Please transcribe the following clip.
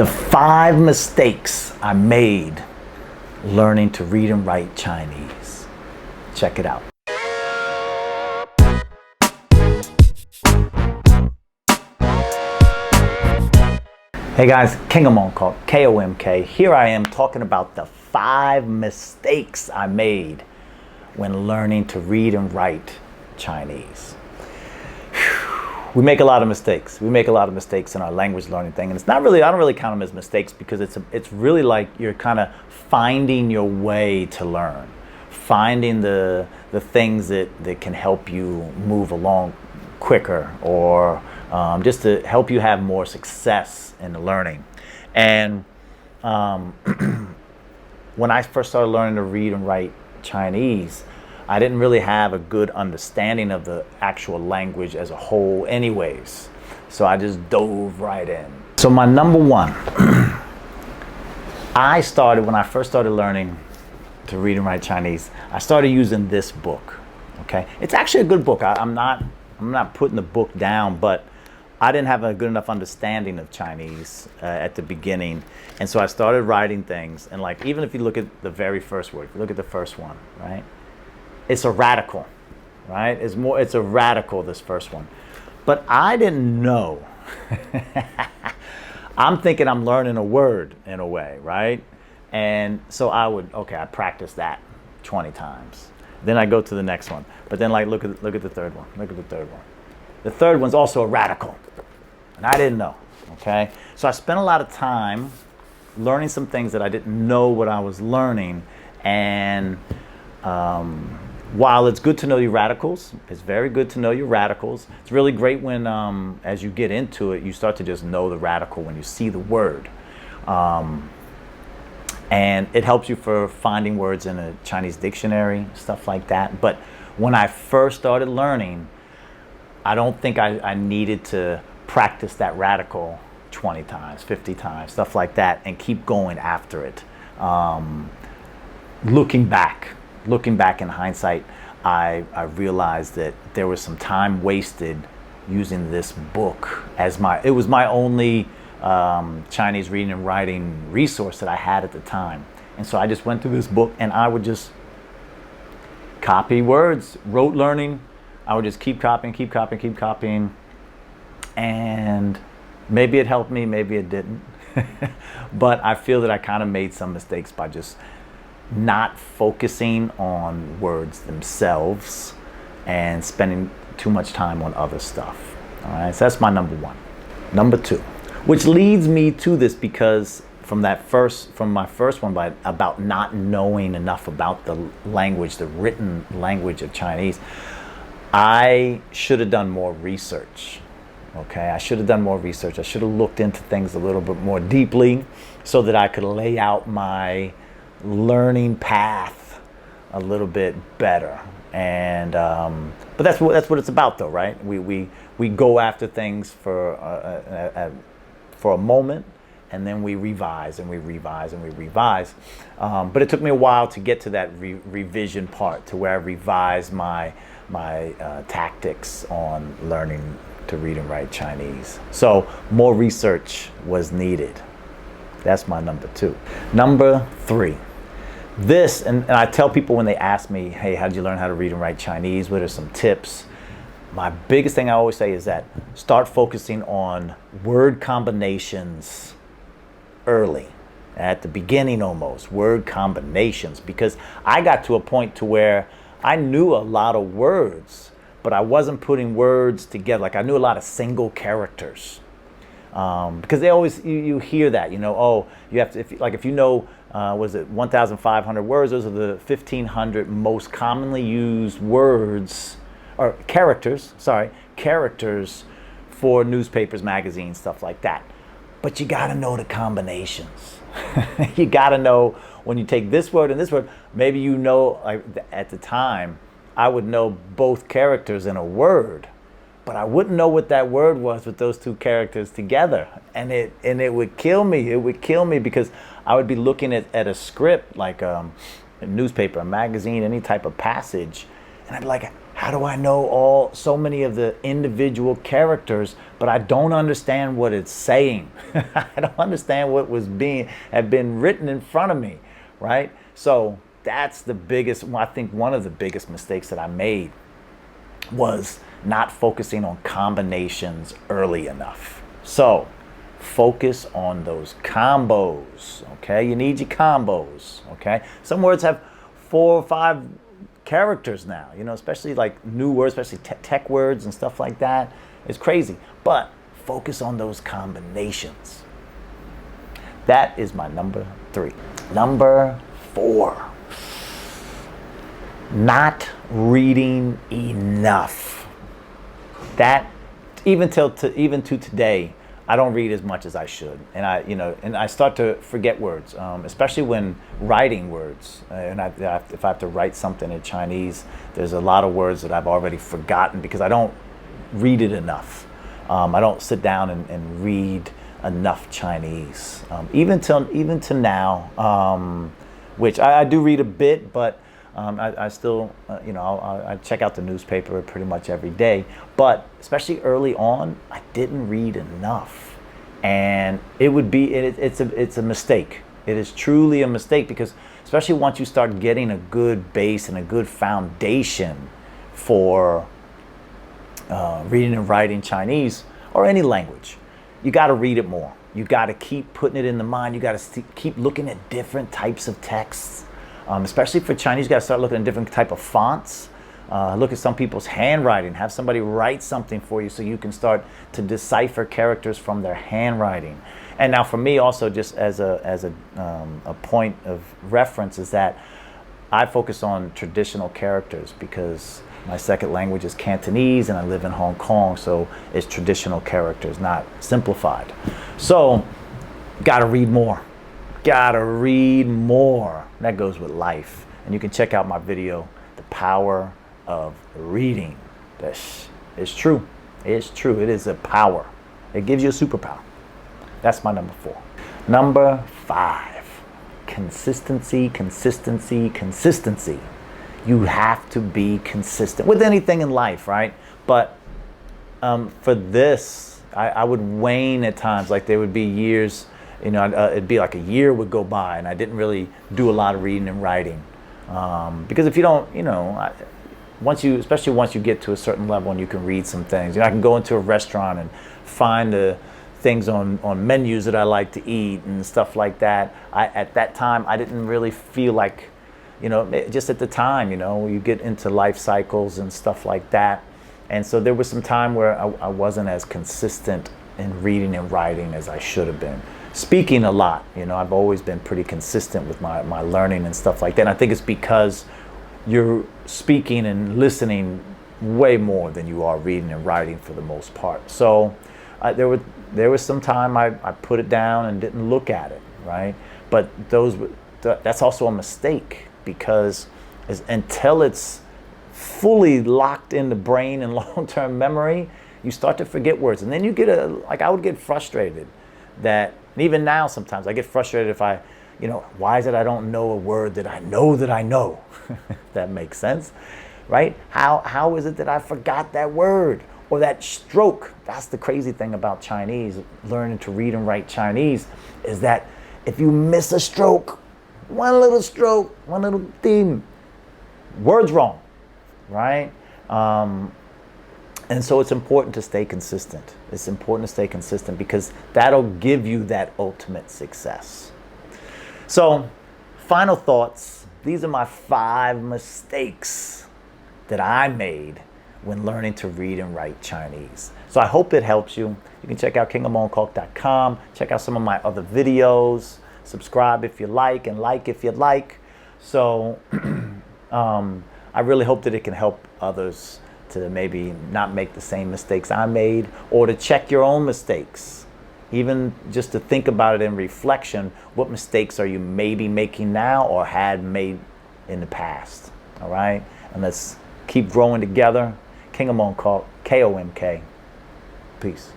The 5 mistakes I made learning to read and write Chinese. Check it out. Hey guys, KOMK, KOMK. Here I am talking about the 5 mistakes I made when learning to read and write Chinese. We make a lot of mistakes. We make a lot of mistakes in our language learning thing. And it's not really, I don't really count them as mistakes because it's really like you're kind of finding your way to learn. Finding the things that can help you move along quicker or just to help you have more success in the learning. And when I first started learning to read and write Chinese, I didn't really have a good understanding of the actual language as a whole anyways. So I just dove right in. So my number one, when I first started learning to read and write Chinese, I started using this book, okay? It's actually a good book. I'm not putting the book down, but I didn't have a good enough understanding of Chinese at the beginning. And so I started writing things. And like, even if you look at the very first word, if you look at the first one, right? It's a radical, right? It's a radical, this first one. But I didn't know. I'm thinking I'm learning a word in a way, right? And so I practice that 20 times. Then I go to the next one. But then like, look at the third one, look at the third one. The third one's also a radical. And I didn't know, okay? So I spent a lot of time learning some things that I didn't know what I was learning. And while it's good to know your radicals, it's very good to know your radicals. It's really great when, as you get into it, you start to just know the radical when you see the word. And it helps you for finding words in a Chinese dictionary, stuff like that. But when I first started learning, I don't think I needed to practice that radical 20 times, 50 times, stuff like that, and keep going after it. Looking back in hindsight, I realized that there was some time wasted using this book as it was my only Chinese reading and writing resource that I had at the time. And so I just went through this book and I would just copy words, rote learning. I would just keep copying. And maybe it helped me, maybe it didn't. But I feel that I kind of made some mistakes by just not focusing on words themselves and spending too much time on other stuff. All right, so that's my number one. Number two, which leads me to this because from my first one about not knowing enough about the language, the written language of Chinese, I should have done more research. Okay, I should have done more research. I should have looked into things a little bit more deeply so that I could lay out my learning path a little bit better. And but that's what it's about, though, right? We go after things for a moment, and then we revise and we revise and we revise. But it took me a while to get to that revision part, to where I revised my tactics on learning to read and write Chinese. So more research was needed. That's my number two. Number three. This, and I tell people when they ask me, hey, how did you learn how to read and write Chinese? What are some tips? My biggest thing I always say is that start focusing on word combinations early, at the beginning almost, word combinations, because I got to a point to where I knew a lot of words, but I wasn't putting words together. Like I knew a lot of single characters. Because they always, you hear that, oh, you have to, if you know, was it 1,500 words? Those are the 1,500 most commonly used words, or characters for newspapers, magazines, stuff like that. But you gotta know the combinations. You gotta know when you take this word and this word, maybe like at the time, I would know both characters in a word, but I wouldn't know what that word was with those two characters together. And it would kill me. It would kill me because I would be looking at a script, like a newspaper, a magazine, any type of passage. And I'd be like, How do I know so many of the individual characters, but I don't understand what it's saying? I don't understand what had been written in front of me, right? So that's the biggest, I think one of the biggest mistakes that I made was not focusing on combinations early enough. So focus on those combos, okay? You need your combos, okay? Some words have 4 or 5 characters now, you know, especially like new words, especially tech words and stuff like that. It's crazy, but focus on those combinations. That is my number 3. Number 4, not reading enough. That even to today, I don't read as much as I should, and I start to forget words, especially when writing words. If I have to write something in Chinese, there's a lot of words that I've already forgotten because I don't read it enough. I don't sit down and read enough Chinese, even to now, which I do read a bit, but I still, I check out the newspaper pretty much every day. But especially early on, I didn't read enough, and it's a mistake. It is truly a mistake because especially once you start getting a good base and a good foundation for reading and writing Chinese or any language, you got to read it more. You got to keep putting it in the mind. You got to keep looking at different types of texts. Especially for Chinese, you got to start looking at different type of fonts. Look at some people's handwriting. Have somebody write something for you so you can start to decipher characters from their handwriting. And now for me also, just as a point of reference, is that I focus on traditional characters because my second language is Cantonese and I live in Hong Kong, so it's traditional characters, not simplified. So, gotta read more. Gotta read more. That goes with life. And you can check out my video, The Power of Reading. It's true. It's true. It is a power. It gives you a superpower. That's my number 4. Number 5, consistency, consistency, consistency. You have to be consistent with anything in life, right? But for this, I would wane at times. Like there would be years, it'd be like a year would go by and I didn't really do a lot of reading and writing. Because if you don't, especially once you get to a certain level and you can read some things, I can go into a restaurant and find the things on menus that I like to eat and stuff like that. At that time, I didn't really feel like, just at the time, you get into life cycles and stuff like that. And so there was some time where I wasn't as consistent in reading and writing as I should have been. Speaking a lot, I've always been pretty consistent with my learning and stuff like that. And I think it's because you're speaking and listening way more than you are reading and writing for the most part. So there was some time I put it down and didn't look at it, right? But that's also a mistake because until it's fully locked in the brain and long-term memory, you start to forget words. And then you get I would get frustrated that, and even now sometimes I get frustrated if why is it I don't know a word that I know? That makes sense, right? How is it that I forgot that word or that stroke? That's the crazy thing about Chinese, learning to read and write Chinese, is that if you miss a stroke, one little theme, word's wrong, right? And so it's important to stay consistent. It's important to stay consistent because that'll give you that ultimate success. So, final thoughts. These are my 5 mistakes that I made when learning to read and write Chinese. So I hope it helps you. You can check out kingofmongkok.com. Check out some of my other videos. Subscribe if you like and like if you like. So I really hope that it can help others to maybe not make the same mistakes I made, or to check your own mistakes. Even just to think about it in reflection, what mistakes are you maybe making now or had made in the past? All right? And let's keep growing together. King of Mongkok, KOMK. Peace.